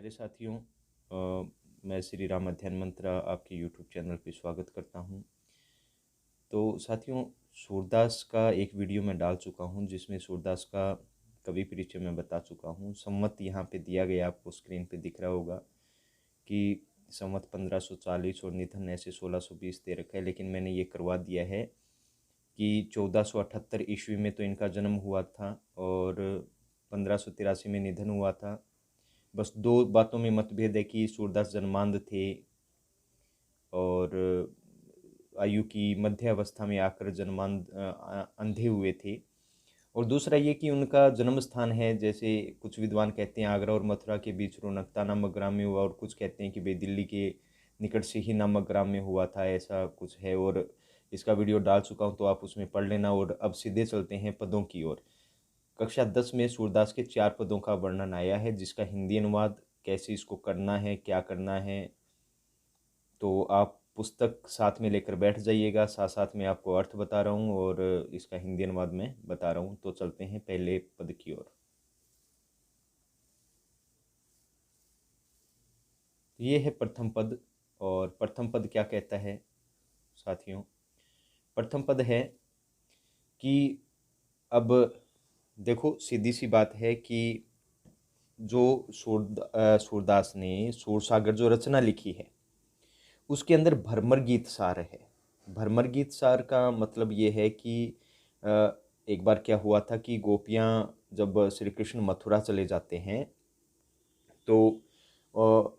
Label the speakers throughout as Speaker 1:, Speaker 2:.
Speaker 1: प्यारे साथियों, मैं श्री राम अध्ययन मंत्र आपके यूट्यूब चैनल पे स्वागत करता हूँ। तो साथियों, सूरदास का एक वीडियो मैं डाल चुका हूँ जिसमें सूरदास का कवि परिचय मैं बता चुका हूँ। संवत यहाँ पे दिया गया, आपको स्क्रीन पे दिख रहा होगा कि संवत 1540 और निधन ऐसे 1620 दे रखा है, लेकिन मैंने ये करवा दिया है कि 1478 ईस्वी में तो इनका जन्म हुआ था और 1583 में निधन हुआ था। बस दो बातों में मतभेद है कि सूरदास जन्मांध थे और आयु की मध्य अवस्था में आकर जन्मांध अंधे हुए थे। और दूसरा ये कि उनका जन्म स्थान है, जैसे कुछ विद्वान कहते हैं आगरा और मथुरा के बीच रोनकता नामक ग्राम में हुआ, और कुछ कहते हैं कि भाई दिल्ली के निकट से ही नामक ग्राम में हुआ था, ऐसा कुछ है। और इसका वीडियो डाल चुका हूँ तो आप उसमें पढ़ लेना। और अब सीधे चलते हैं पदों की ओर। कक्षा 10 में सूरदास के 4 पदों का वर्णन आया है, जिसका हिंदी अनुवाद कैसे इसको करना है, क्या करना है, तो आप पुस्तक साथ में लेकर बैठ जाइएगा। साथ साथ में आपको अर्थ बता रहा हूँ और इसका हिंदी अनुवाद में बता रहा हूँ। तो चलते हैं पहले पद की ओर। ये है प्रथम पद। और प्रथम पद क्या कहता है साथियों? प्रथम पद है कि अब देखो, सीधी सी बात है कि जो सूरदास ने सूरसागर जो रचना लिखी है उसके अंदर भ्रमर गीत सार है। भ्रमर गीत सार का मतलब ये है कि एक बार क्या हुआ था कि गोपियाँ जब श्री कृष्ण मथुरा चले जाते हैं तो अ,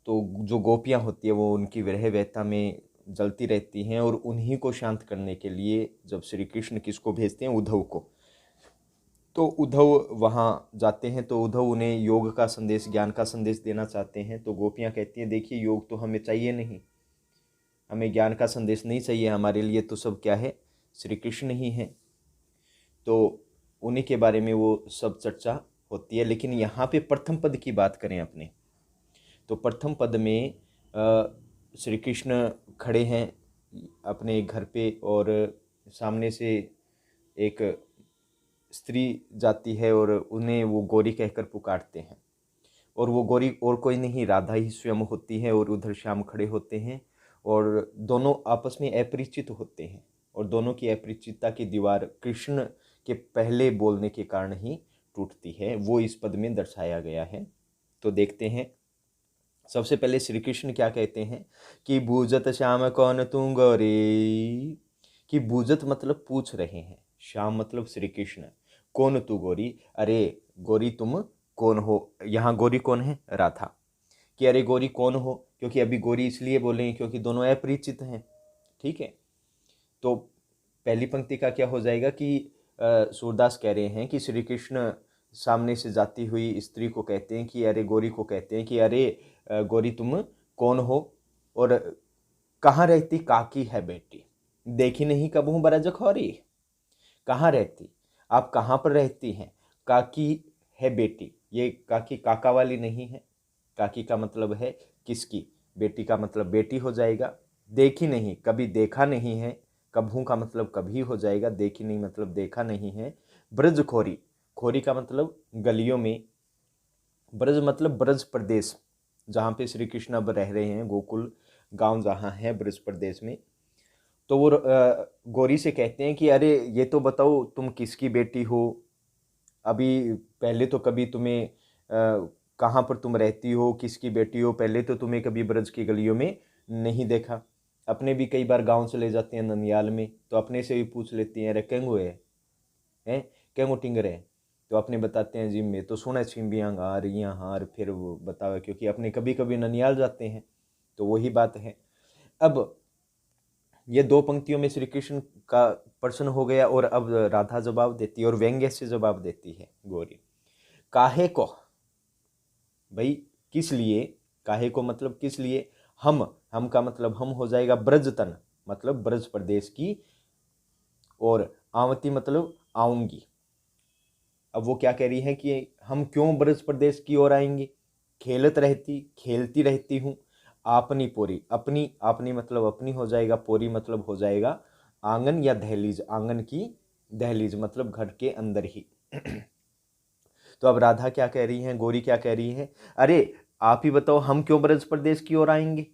Speaker 1: तो जो गोपियाँ होती है वो उनकी विरह व्यथा में जलती रहती हैं, और उन्हीं को शांत करने के लिए जब श्री कृष्ण किसको भेजते हैं, उद्धव को, तो उद्धव वहाँ जाते हैं। तो उद्धव उन्हें योग का संदेश, ज्ञान का संदेश देना चाहते हैं। तो गोपियाँ कहती हैं देखिए, योग तो हमें चाहिए नहीं, हमें ज्ञान का संदेश नहीं चाहिए, हमारे लिए तो सब क्या है, श्री कृष्ण ही हैं। तो उन्हीं के बारे में वो सब चर्चा होती है। लेकिन यहाँ पे प्रथम पद की बात करें अपने, तो प्रथम पद में श्री कृष्ण खड़े हैं अपने घर पे, और सामने से एक स्त्री जाती है और उन्हें वो गौरी कहकर पुकारते हैं। और वो गौरी और कोई नहीं, राधा ही स्वयं होती है। और उधर श्याम खड़े होते हैं और दोनों आपस में अपरिचित होते हैं, और दोनों की अपरिचितता की दीवार कृष्ण के पहले बोलने के कारण ही टूटती है। वो इस पद में दर्शाया गया है। तो देखते हैं। सबसे पहले श्री कृष्ण क्या कहते हैं कि बूझत श्याम कौन तू गौरी, कि बूझत मतलब पूछ रहे हैं, श्याम मतलब श्री कृष्ण, कौन तू गौरी, अरे गौरी तुम कौन हो। यहाँ गौरी कौन है? राधा। कि अरे गौरी कौन हो, क्योंकि अभी गौरी इसलिए बोलेंगे क्योंकि दोनों अपरिचित हैं। ठीक है। तो पहली पंक्ति का क्या हो जाएगा कि सूरदास कह रहे हैं कि श्री कृष्ण सामने से जाती हुई स्त्री को कहते हैं कि अरे गौरी को कहते हैं कि अरे गौरी तुम कौन हो, और कहाँ रहती काकी है बेटी, देखी नहीं कबहू बरज खौरी। कहाँ रहती, आप कहाँ पर रहती हैं? काकी है बेटी, ये काकी काका वाली नहीं है। काकी का मतलब है किसकी, बेटी का मतलब बेटी हो जाएगा। देखी नहीं, कभी देखा नहीं है। कभू का मतलब कभी हो जाएगा, देखी नहीं मतलब देखा नहीं है। ब्रज खोरी, खोरी का मतलब गलियों में। ब्रज मतलब ब्रज प्रदेश, जहाँ पे श्री कृष्ण अब रह रहे हैं, गोकुल गांव जहाँ है ब्रज प्रदेश में। तो वो गौरी से कहते हैं कि अरे ये तो बताओ तुम किसकी बेटी हो, अभी पहले तो कभी तुम्हें कहाँ पर तुम रहती हो, किसकी बेटी हो, पहले तो तुम्हें कभी ब्रज की गलियों में नहीं देखा। अपने भी कई बार गांव चले जाते हैं ननियाल में, तो अपने से भी पूछ लेती हैं अरे केंगो है, हैं केंगो टिंगर है। तो अपने बताते हैं जी मैं तो सुना छिम्बियाँ हार यहाँ हार, फिर वो बतावे क्योंकि अपने कभी कभी ननियाल जाते हैं। तो वही बात है। अब ये दो पंक्तियों में श्री कृष्ण का प्रश्न हो गया, और अब राधा जवाब देती है, और व्यंग्य से जवाब देती है गौरी। काहे को, भाई किस लिए, काहे को मतलब किस लिए। हम का मतलब हम हो जाएगा, ब्रजतन मतलब ब्रज प्रदेश की, और आवती मतलब आऊंगी। अब वो क्या कह रही है कि हम क्यों ब्रज प्रदेश की ओर आएंगे, खेलत रहती खेलती रहती हूँ आपनी पोरी, अपनी आपनी मतलब अपनी हो जाएगा, पोरी मतलब हो जाएगा आंगन या दहलीज, आंगन की दहलीज मतलब घर के अंदर ही। तो अब राधा क्या कह रही हैं, गौरी क्या कह रही है, अरे आप ही बताओ हम क्यों ब्रज प्रदेश की ओर आएंगे।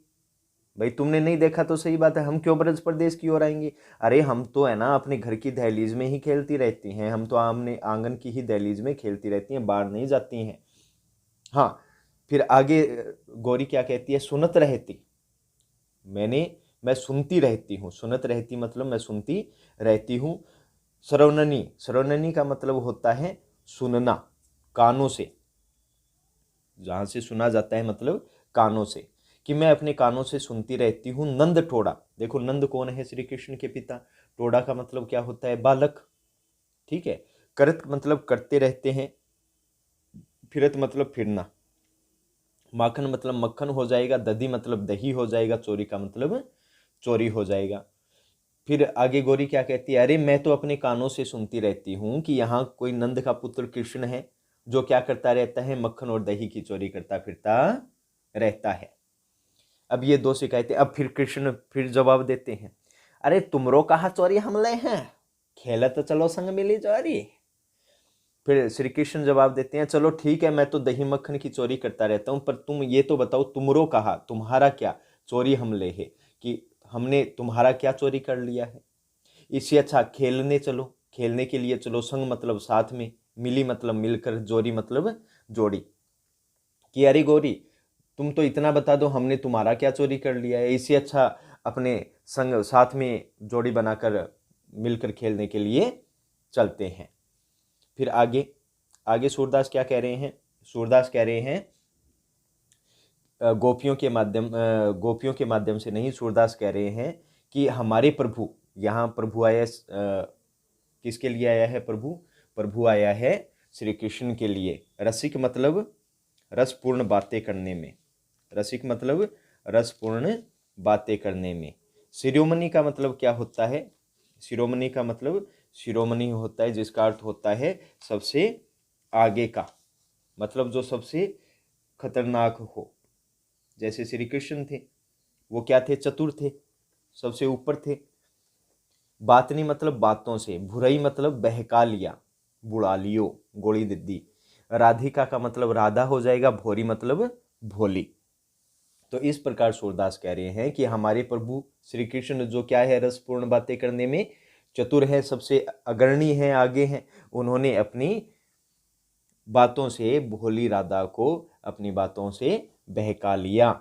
Speaker 1: भाई तुमने नहीं देखा तो सही बात है, हम क्यों ब्रज प्रदेश की ओर आएंगे। अरे हम तो है ना अपने घर की दहलीज में ही खेलती रहती हैं, हम तो आमने आंगन की ही दहलीज में खेलती रहती हैं, बाहर नहीं जाती हैं। हाँ, फिर आगे गौरी क्या कहती है, सुनत रहती, मैं सुनती रहती हूँ, सुनत रहती मतलब मैं सुनती रहती हूँ। श्रवणनी, श्रवणनी का मतलब होता है सुनना, कानों से, जहाँ से सुना जाता है मतलब कानों से, कि मैं अपने कानों से सुनती रहती हूँ। नंद टोड़ा, देखो नंद कौन है, श्री कृष्ण के पिता। टोड़ा का मतलब क्या होता है, बालक, ठीक है। करत मतलब करते रहते हैं, फिरत मतलब फिरना, माखन मतलब मक्खन हो जाएगा, दधी मतलब दही हो जाएगा, चोरी का मतलब चोरी हो जाएगा। फिर आगे गौरी क्या कहती है, अरे मैं तो अपने कानों से सुनती रहती हूँ कि यहाँ कोई नंद का पुत्र कृष्ण है जो क्या करता रहता है, मक्खन और दही की चोरी करता फिरता रहता है। अब ये दो शिकायतें, अब फिर कृष्ण फिर जवाब देते हैं, अरे तुमरो कहा चोरी हमले हैं, खेला तो चलो संग मिली चोरी। फिर श्री कृष्ण जवाब देते हैं, चलो ठीक है, मैं तो दही मक्खन की चोरी करता रहता हूँ, पर तुम ये तो बताओ, तुमरो कहा, तुम्हारा क्या चोरी हमले है, कि हमने तुम्हारा क्या चोरी कर लिया है। इससे अच्छा खेलने चलो, खेलने के लिए चलो, संग मतलब साथ में, मिली मतलब मिलकर, जोड़ी मतलब जोड़ी, कि अरे गौरी तुम तो इतना बता दो हमने तुम्हारा क्या चोरी कर लिया है, इससे अच्छा अपने संग साथ में जोड़ी बनाकर मिलकर खेलने के लिए चलते हैं। फिर आगे आगे सूरदास क्या कह रहे हैं, सूरदास कह रहे हैं गोपियों के माध्यम से नहीं, सूरदास कह रहे हैं कि हमारे प्रभु, यहाँ प्रभु आया, किसके लिए आया है प्रभु, प्रभु आया है श्री कृष्ण के लिए। रसिक मतलब रसपूर्ण बातें करने में, रसिक मतलब रसपूर्ण बातें करने में। शिरोमणि का मतलब क्या होता है, शिरोमणि का मतलब शिरोमणि होता है जिसका अर्थ होता है सबसे आगे का, मतलब जो सबसे खतरनाक हो। जैसे श्री कृष्ण थे, वो क्या थे, चतुर थे, सबसे ऊपर थे। बातनी मतलब बातों से, बुराई मतलब बहका लिया, बुला लियो, गोली दिद्दी। राधिका का मतलब राधा हो जाएगा, भोरी मतलब भोली। तो इस प्रकार सूरदास कह रहे हैं कि हमारे प्रभु श्री कृष्ण जो क्या है, रसपूर्ण बातें करने में चतुर है, सबसे अग्रणी है, आगे हैं। उन्होंने अपनी बातों से भोली राधा को अपनी बातों से बहका लिया,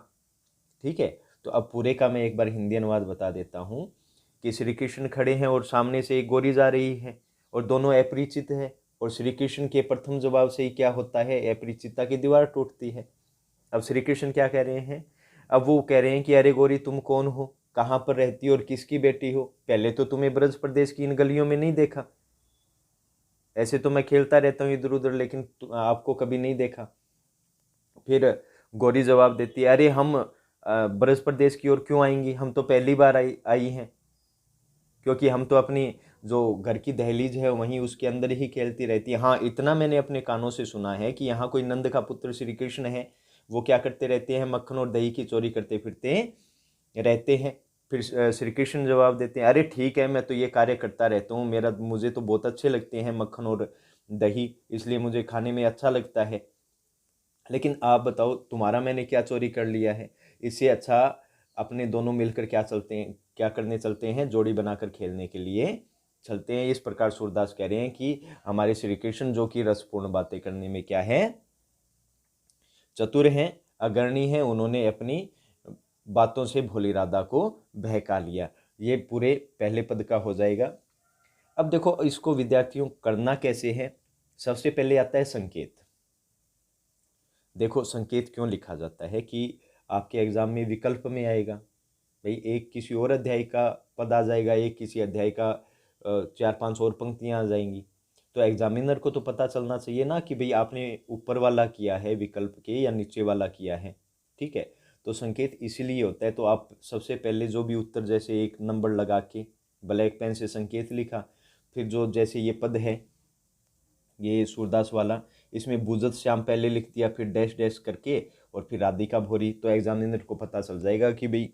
Speaker 1: ठीक है। तो अब पूरे का मैं एक बार हिंदी अनुवाद बता देता हूँ कि श्री कृष्ण खड़े हैं और सामने से एक गोरी जा रही है और दोनों अपरिचित है, और श्री कृष्ण के प्रथम जवाब से ही क्या होता है, अपरिचितता की दीवार टूटती है। अब श्री कृष्ण क्या कह रहे हैं, अब वो कह रहे हैं कि अरे गोरी तुम कौन हो, कहाँ पर रहती हो और किसकी बेटी हो, पहले तो तुम्हें ब्रज प्रदेश की इन गलियों में नहीं देखा, ऐसे तो मैं खेलता रहता हूँ इधर उधर, लेकिन आपको कभी नहीं देखा। फिर गौरी जवाब देती है, अरे हम ब्रज प्रदेश की ओर क्यों आएंगी, हम तो पहली बार आई हैं, क्योंकि हम तो अपनी जो घर की दहलीज है वहीं उसके अंदर ही खेलती रहती है। हाँ, इतना मैंने अपने कानों से सुना है कि यहाँ कोई नंद का पुत्र श्री कृष्ण है, वो क्या करते रहते हैं, मक्खन और दही की चोरी करते फिरते रहते हैं। फिर श्री कृष्ण जवाब देते हैं, अरे ठीक है, मैं तो ये कार्य करता रहता हूँ, मुझे तो बहुत अच्छे लगते हैं मक्खन और दही, इसलिए मुझे खाने में अच्छा लगता है, लेकिन आप बताओ तुम्हारा मैंने क्या चोरी कर लिया है। इससे अच्छा अपने दोनों मिलकर क्या चलते हैं, क्या करने चलते हैं, जोड़ी बनाकर खेलने के लिए चलते हैं। इस प्रकार सूरदास कह रहे हैं कि हमारे श्री कृष्ण जो कि रसपूर्ण बातें करने में क्या है, चतुर हैं, अग्रणी हैं, उन्होंने अपनी बातों से भोली राधा को बहका लिया। ये पूरे पहले पद का हो जाएगा। अब देखो इसको विद्यार्थियों करना कैसे है। सबसे पहले आता है संकेत। देखो संकेत क्यों लिखा जाता है कि आपके एग्जाम में विकल्प में आएगा, भाई एक किसी और अध्याय का पद आ जाएगा, एक किसी अध्याय का 4-5 और पंक्तियां आ जाएंगी, तो एग्जामिनर को तो पता चलना चाहिए ना कि भाई आपने ऊपर वाला किया है विकल्प के या नीचे वाला किया है, ठीक है। तो संकेत इसीलिए होता है। तो आप सबसे पहले जो भी उत्तर, जैसे एक नंबर लगा के ब्लैक पेन से संकेत लिखा, फिर जो जैसे ये पद है ये सूरदास वाला, इसमें बुजत श्याम पहले लिख दिया, फिर डैश डैश करके और फिर राधिका भोरी, तो एग्जामिनर को पता चल जाएगा कि भाई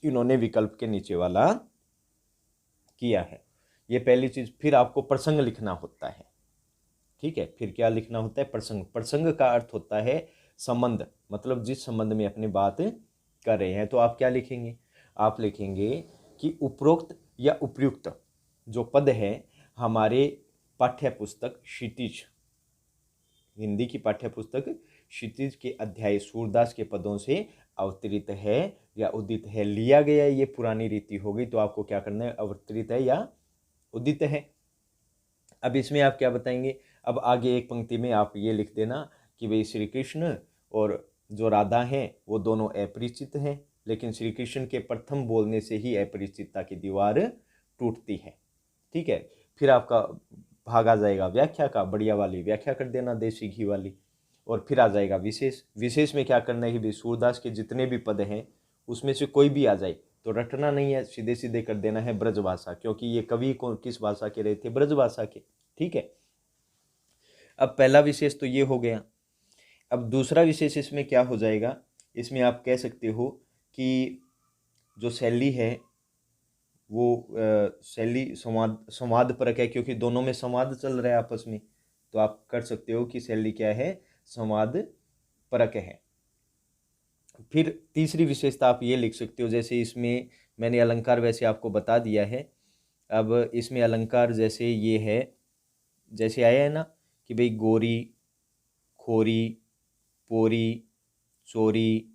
Speaker 1: इन्होंने विकल्प के नीचे वाला किया है। ये पहली चीज। फिर आपको प्रसंग लिखना होता है, ठीक है। फिर क्या लिखना होता है, प्रसंग। प्रसंग का अर्थ होता है संबंध, मतलब जिस संबंध में अपनी बात कर रहे हैं। तो आप क्या लिखेंगे, आप लिखेंगे कि उपरोक्त या उपयुक्त जो पद है हमारे पाठ्य पुस्तक क्षितिज, हिंदी की पाठ्य पुस्तक क्षितिज के अध्याय सूरदास के पदों से अवतरित है या उदित है। लिया गया ये पुरानी रीति हो गई, तो आपको क्या करना है, अवतरित है या उदित है। अब इसमें आप क्या बताएंगे, अब आगे एक पंक्ति में आप ये लिख देना कि भाई श्री कृष्ण और जो राधा हैं वो दोनों अपरिचित हैं, लेकिन श्री कृष्ण के प्रथम बोलने से ही अपरिचितता की दीवार टूटती है। ठीक है। फिर आपका भाग आ जाएगा व्याख्या का, बढ़िया वाली व्याख्या कर देना देसी घी वाली। और फिर आ जाएगा विशेष। विशेष में क्या करना है कि भाई सूरदास के जितने भी पद हैं उसमें से कोई भी आ जाए तो रटना नहीं है, सीधे सीधे कर देना है ब्रज भाषा, क्योंकि ये कवि को किस भाषा के रहे थे, ब्रज भाषा के। ठीक है। अब पहला विशेष तो ये हो गया। अब दूसरा विशेष इसमें क्या हो जाएगा, इसमें आप कह सकते हो कि जो शैली है वो शैली संवाद परक है, क्योंकि दोनों में संवाद चल रहा है आपस में। तो आप कर सकते हो कि शैली क्या है, संवाद परक है। फिर तीसरी विशेषता आप ये लिख सकते हो, जैसे इसमें मैंने अलंकार वैसे आपको बता दिया है। अब इसमें अलंकार जैसे ये है, जैसे आया है ना कि भाई गोरी, खोरी, पोरी, चोरी,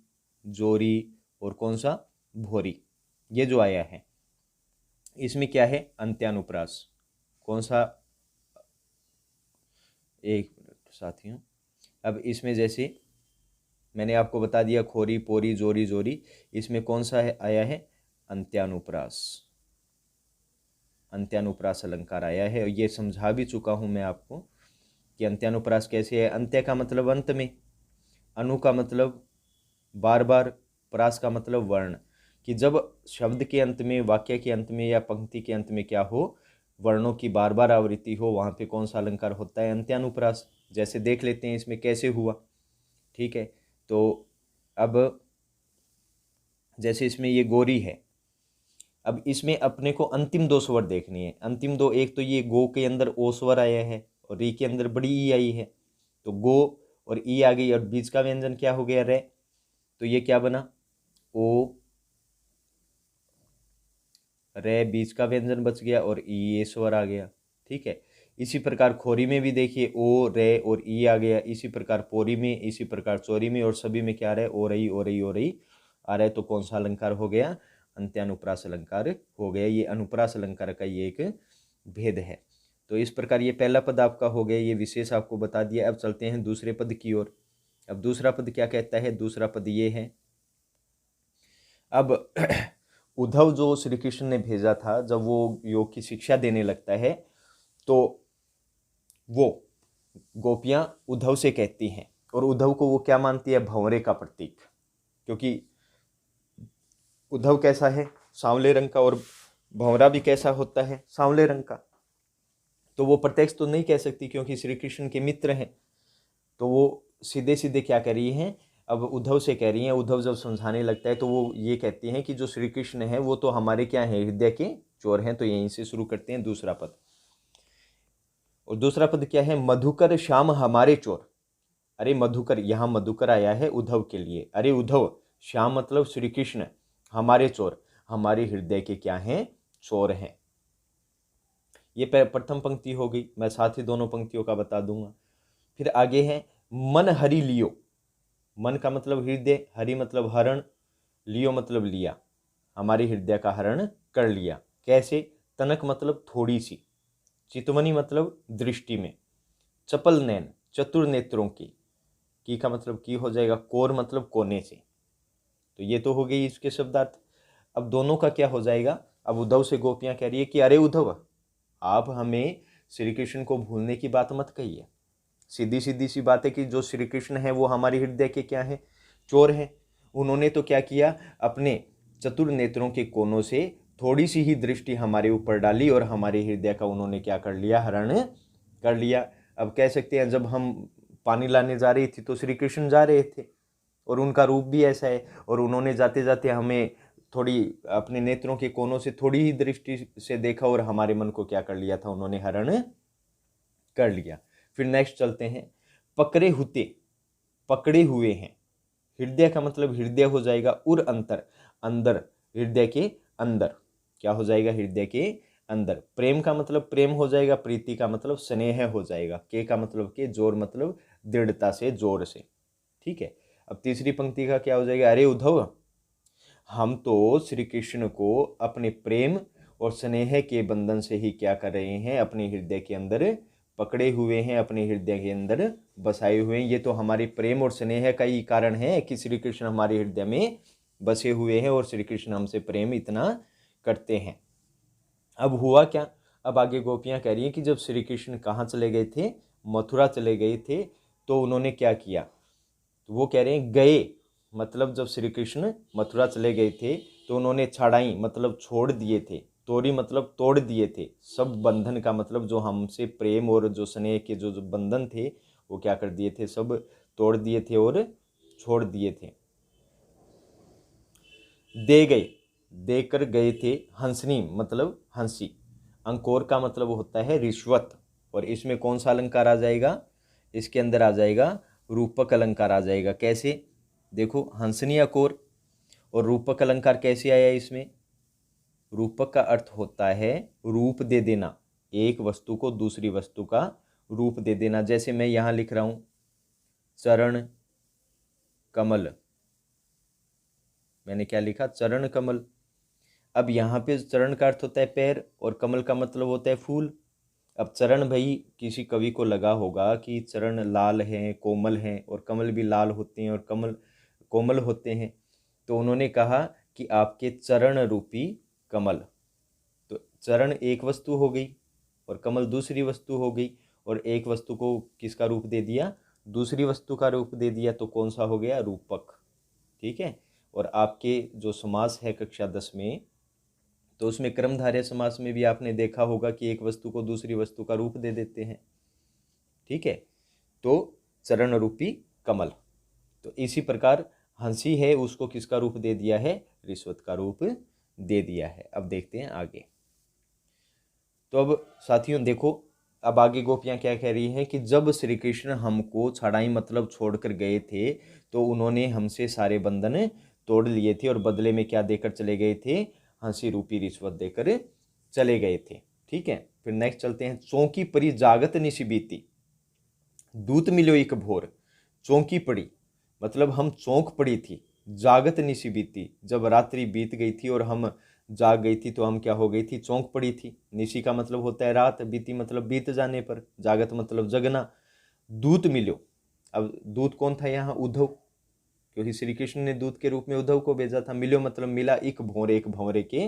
Speaker 1: जोरी और कौन सा, भोरी, ये जो आया है इसमें क्या है, अंत्यानुप्रास। कौन सा, एक मिनट साथियों। अब इसमें जैसे मैंने आपको बता दिया खोरी, पोरी, जोरी, जोरी, इसमें कौन सा है, आया है अंत्यानुप्रास। अंत्यानुप्रास अलंकार आया है, और ये समझा भी चुका हूं मैं आपको कि अंत्यानुप्रास कैसे है। अंत्य का मतलब अंत में, अनु का मतलब बार बार, प्रास का मतलब वर्ण, कि जब शब्द के अंत में, वाक्य के अंत में या पंक्ति के अंत में क्या हो, वर्णों की बार बार आवृत्ति हो, वहाँ पे कौन सा अलंकार होता है, अंत्यानुप्रास। जैसे देख लेते हैं इसमें कैसे हुआ। ठीक है। तो अब जैसे इसमें ये गोरी है, अब इसमें अपने को अंतिम दो स्वर देखनी है। अंतिम दो, एक तो ये गो के अंदर ओ स्वर आया है और री के अंदर बड़ी ई आई है, तो गो और ई आ गई, और बीच का व्यंजन क्या हो गया, रे। तो ये क्या बना, ओ रे, बीच का व्यंजन बच गया और ई ये स्वर आ गया। ठीक है। इसी प्रकार खोरी में भी देखिए ओ रे और ई आ गया। इसी प्रकार पोरी में, इसी प्रकार चोरी में, और सभी में क्या आ रहा है, ओ रही, ओ रही, ओ रही आ रहा है। तो कौन सा अलंकार हो गया, अंत्यानुप्रास अलंकार हो गया। ये अनुप्रास अलंकार का ये एक भेद है। तो इस प्रकार ये पहला पद आपका हो गया, ये विशेष आपको बता दिया। अब चलते हैं दूसरे पद की ओर। अब दूसरा पद क्या कहता है, दूसरा पद ये है, अब उद्धव जो श्री कृष्ण ने भेजा था, जब वो योग की शिक्षा देने लगता है तो वो गोपियां उद्धव से कहती हैं, और उद्धव को वो क्या मानती है, भंवरे का प्रतीक। क्योंकि उद्धव कैसा है, सांवले रंग का, और भंवरा भी कैसा होता है, सांवले रंग का। तो वो प्रत्यक्ष तो नहीं कह सकती क्योंकि श्री कृष्ण के मित्र हैं, तो वो सीधे सीधे क्या कह रही हैं, अब उद्धव से कह रही हैं। उद्धव जब समझाने लगता है तो वो ये कहती हैं कि जो श्री कृष्ण है वो तो हमारे क्या है, हृदय के चोर हैं। तो यहीं से शुरू करते हैं दूसरा पद। और दूसरा पद क्या है, मधुकर श्याम हमारे चोर। अरे मधुकर, यहाँ मधुकर आया है उद्धव के लिए। अरे उद्धव, श्याम मतलब श्री कृष्ण, हमारे चोर, हमारे हृदय के क्या हैं, चोर हैं। ये प्रथम पंक्ति हो गई, मैं साथ ही दोनों पंक्तियों का बता दूंगा। फिर आगे है मन हरि लियो। मन का मतलब हृदय, हरि मतलब हरण, लियो मतलब लिया, हमारे हृदय का हरण कर लिया। कैसे, तनक मतलब थोड़ी सी, चितवनी मतलब दृष्टि में, चपल नैन चतुर नेत्रों की का मतलब की हो जाएगा, कोर मतलब कोने से। तो ये तो हो गई इसके शब्दार्थ। अब दोनों का क्या हो जाएगा, अब उद्धव से गोपियां कह रही है कि अरे उद्धव, आप हमें श्री कृष्ण को भूलने की बात मत कहिए। सीधी सीधी सी बात है कि जो श्री कृष्ण है वो हमारे हृदय के क्या है, चोर हैं। उन्होंने तो क्या किया, अपने चतुर नेत्रों के कोनों से थोड़ी सी ही दृष्टि हमारे ऊपर डाली और हमारे हृदय का उन्होंने क्या कर लिया, हरण कर लिया। अब कह सकते हैं जब हम पानी लाने जा रही थी तो श्री कृष्ण जा रहे थे और उनका रूप भी ऐसा है, और उन्होंने जाते जाते हमें थोड़ी अपने नेत्रों के कोनों से थोड़ी ही दृष्टि से देखा और हमारे मन को क्या कर लिया था, उन्होंने हरण कर लिया। फिर नेक्स्ट चलते हैं, पकड़े हुते, पकड़े हुए हैं। हृदय का मतलब हृदय हो जाएगा, उर अंतर, अंदर, हृदय के अंदर, क्या हो जाएगा, हृदय के अंदर। प्रेम का मतलब प्रेम हो जाएगा, प्रीति का मतलब स्नेह हो जाएगा, के का मतलब के, जोर मतलब दृढ़ता से, जोर से, ठीक है। अब तीसरी पंक्ति का क्या हो जाएगा, अरे उद्धव, हम तो श्री कृष्ण को अपने प्रेम और स्नेह के बंधन से ही क्या कर रहे हैं, अपने हृदय के अंदर पकड़े हुए हैं, अपने हृदय के अंदर बसाए हुए हैं। ये तो हमारे प्रेम और स्नेह का ही कारण है कि श्री कृष्ण हमारे हृदय में बसे हुए हैं और श्री कृष्ण हमसे प्रेम इतना करते हैं। अब हुआ क्या, अब आगे गोपियां कह रही हैं कि जब श्री कृष्ण कहाँ चले गए थे, मथुरा चले गए थे, तो उन्होंने क्या किया, तो वो कह रहे हैं गए, मतलब जब श्री कृष्ण मथुरा चले गए थे तो उन्होंने छाड़ाई मतलब छोड़ दिए थे, तोड़ी मतलब तोड़ दिए थे, सब बंधन का मतलब जो हमसे प्रेम और जो स्नेह के जो बंधन थे वो क्या कर दिए थे, सब तोड़ दिए थे और छोड़ दिए थे। दे गए, देकर गए थे, हंसनी मतलब हंसी, अंकोर का मतलब होता है रिश्वत, और इसमें कौन सा अलंकार आ जाएगा, इसके अंदर आ जाएगा रूपक अलंकार आ जाएगा। कैसे, देखो हंसनी अकोर, और रूपक अलंकार कैसे आया इसमें, रूपक का अर्थ होता है रूप दे देना, एक वस्तु को दूसरी वस्तु का रूप दे देना। जैसे मैं यहाँ लिख रहा हूँ चरण कमल, मैंने क्या लिखा, चरण कमल। अब यहाँ पे चरण का अर्थ होता है पैर और कमल का मतलब होता है फूल। अब चरण, भाई किसी कवि को लगा होगा कि चरण लाल हैं, कोमल हैं, और कमल भी लाल होते हैं और कमल कोमल होते हैं, तो उन्होंने कहा कि आपके चरण रूपी कमल। तो चरण एक वस्तु हो गई और कमल दूसरी वस्तु हो गई, और एक वस्तु को किसका रूप दे दिया, दूसरी वस्तु का रूप दे दिया, तो कौन सा हो गया, रूपक, ठीक है। और आपके जो समास है कक्षा 10 में, तो उसमें क्रमधारय समास में भी आपने देखा होगा कि एक वस्तु को दूसरी वस्तु का रूप दे देते हैं, ठीक है। तो चरण रूपी कमल, तो इसी प्रकार हंसी है, उसको किसका रूप दे दिया है, रिश्वत का रूप दे दिया है। अब देखते हैं आगे। तो अब साथियों देखो, अब आगे गोपियां क्या कह रही हैं कि जब श्री कृष्ण हमको छड़ाई मतलब छोड़कर गए थे तो उन्होंने हमसे सारे बंधन तोड़ लिए थे और बदले में क्या देकर चले गए थे, हंसी रूपी रिश्वत देकर चले गए थे, ठीक है। फिर नेक्स्ट चलते हैं, चौकी परी जागत निशि बीती, दूत मिलो एक भोर। चौकी पड़ी मतलब हम चौंक पड़ी थी, जागत निशि बीती, जब रात्रि बीत गई थी और हम जाग गई थी तो हम क्या हो गई थी, चौंक पड़ी थी। निशि का मतलब होता है रात, बीती मतलब बीत जाने पर, जागत मतलब जगना। दूत मिलो, अब दूत कौन था यहाँ, उद्धव, क्योंकि श्री कृष्ण ने दूत के रूप में उद्धव को भेजा था। मिलो मतलब मिला एक भंवरे के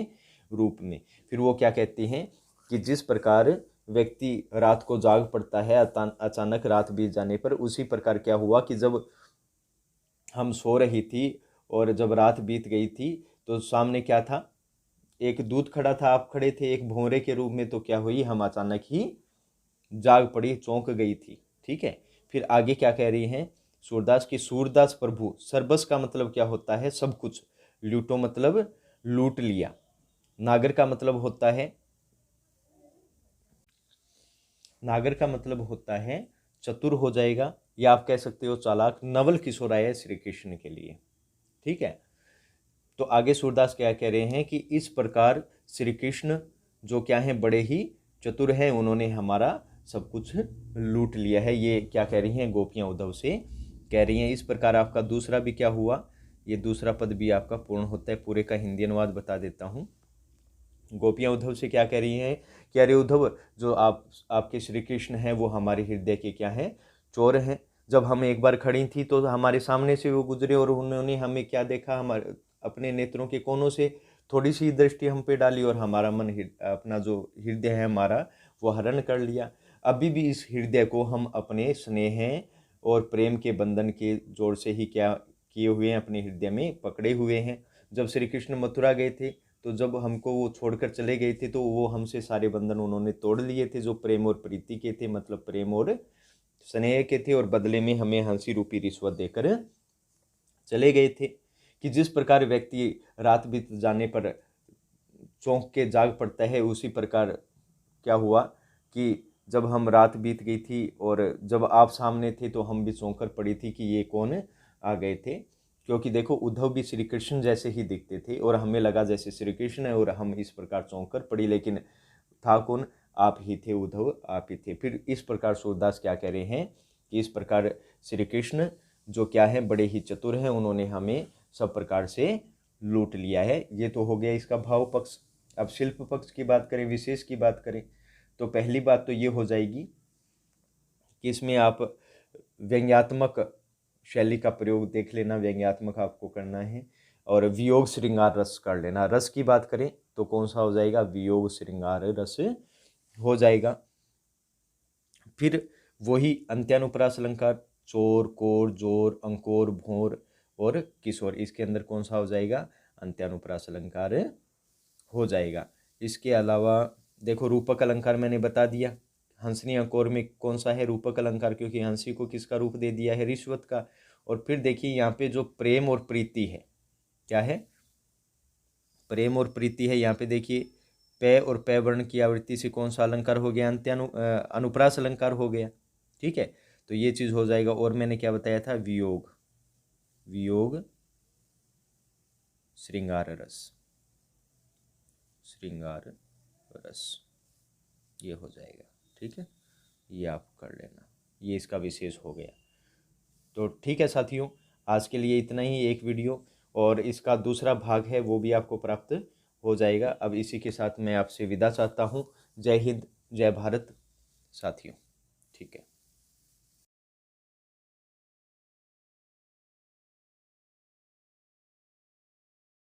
Speaker 1: रूप में। फिर वो क्या कहते हैं कि जिस प्रकार व्यक्ति रात को जाग पड़ता है अचानक रात बीत जाने पर, उसी प्रकार क्या हुआ कि जब हम सो रही थी और जब रात बीत गई थी तो सामने क्या था, एक दूत खड़ा था, आप खड़े थे एक भंवरे के रूप में, तो क्या हुई, हम अचानक ही जाग पड़ी, चौंक गई थी, ठीक है। फिर आगे क्या कह रही हैं सूरदास की, सूरदास प्रभु, सर्बस का मतलब क्या होता है, सब कुछ, लूटो मतलब लूट लिया। नागर का मतलब होता है, नागर का मतलब होता है चतुर हो जाएगा, या आप कह सकते हो चालाक। नवल किशोर आया है श्री कृष्ण के लिए, ठीक है। तो आगे सूरदास क्या कह रहे हैं कि इस प्रकार श्री कृष्ण जो क्या हैं, बड़े ही चतुर हैं, उन्होंने हमारा सब कुछ लूट लिया है। ये क्या कह रही हैं गोपियाँ उद्धव से कह रही हैं। इस प्रकार आपका दूसरा भी क्या हुआ, ये दूसरा पद भी आपका पूर्ण होता है। पूरे का हिंदी अनुवाद बता देता हूँ। गोपियाँ उद्धव से क्या कह रही हैं कि अरे उद्धव, जो आपके श्री कृष्ण हैं वो हमारे हृदय के क्या हैं, चोर हैं। जब हम एक बार खड़ी थी तो हमारे सामने से वो गुजरे और उन्होंने हमें क्या देखा, हमारे अपने नेत्रों के कोनों से थोड़ी सी दृष्टि हम पे डाली और हमारा मन अपना जो हृदय है हमारा वो हरण कर लिया। अभी भी इस हृदय को हम अपने स्नेह और प्रेम के बंधन के जोड़ से ही क्या किए हुए हैं, अपने हृदय में पकड़े हुए हैं। जब श्री कृष्ण मथुरा गए थे तो जब हमको वो छोड़कर चले गए थे तो वो हमसे सारे बंधन उन्होंने तोड़ लिए थे, जो प्रेम और प्रीति के थे, मतलब प्रेम और स्नेह के थे, और बदले में हमें हंसी रूपी रिश्वत देकर चले गए थे। कि जिस प्रकार व्यक्ति रात बीत जाने पर चौंक के जाग पड़ता है, उसी प्रकार क्या हुआ कि जब हम रात बीत गई थी और जब आप सामने थे तो हम भी चौंक कर पड़ी थी कि ये कौन आ गए थे, क्योंकि देखो उद्धव भी श्री कृष्ण जैसे ही दिखते थे और हमें लगा जैसे श्री कृष्ण है और हम इस प्रकार चौंक कर पड़ी, लेकिन था कौन, आप ही थे उद्धव, आप ही थे। फिर इस प्रकार सूरदास क्या कह रहे हैं कि इस प्रकार श्री कृष्ण जो क्या है बड़े ही चतुर हैं, उन्होंने हमें सब प्रकार से लूट लिया है। ये तो हो गया इसका भाव पक्ष। अब शिल्प पक्ष की बात करें, विशेष की बात करें, तो पहली बात तो ये हो जाएगी कि इसमें आप व्यंग्यात्मक शैली का प्रयोग देख लेना, व्यंग्यात्मक आपको करना है, और वियोग श्रृंगार रस कर लेना। रस की बात करें तो कौन सा हो जाएगा, वियोग श्रृंगार रस हो जाएगा। फिर वही अंत्यानुप्रास अलंकार, चोर, कोर, जोर, अंकोर, भोर और किशोर, इसके अंदर कौन सा हो जाएगा, अंत्यानुप्रास अलंकार हो जाएगा। इसके अलावा देखो रूपक अलंकार मैंने बता दिया, हंसनी अंकोर में कौन सा है, रूपक अलंकार, क्योंकि हंसी को किसका रूप दे दिया है, रिश्वत का। और फिर देखिए यहाँ पे जो प्रेम और प्रीति है, क्या है, प्रेम और प्रीति है। यहाँ पे देखिए पे और पे वर्ण की आवृत्ति से कौन सा अलंकार हो गया, अनुप्रास अलंकार हो गया। ठीक है, तो ये चीज हो जाएगा। और मैंने क्या बताया था, वियोग, वियोग श्रृंगार रस, श्रृंगार रस, ये हो जाएगा। ठीक है, ये आप कर लेना, ये इसका विशेष हो गया। तो ठीक है साथियों, आज के लिए इतना ही एक वीडियो, और इसका दूसरा भाग है वो भी आपको प्राप्त हो जाएगा। अब इसी के साथ मैं आपसे विदा चाहता हूँ। जय हिंद, जय भारत साथियों। ठीक है।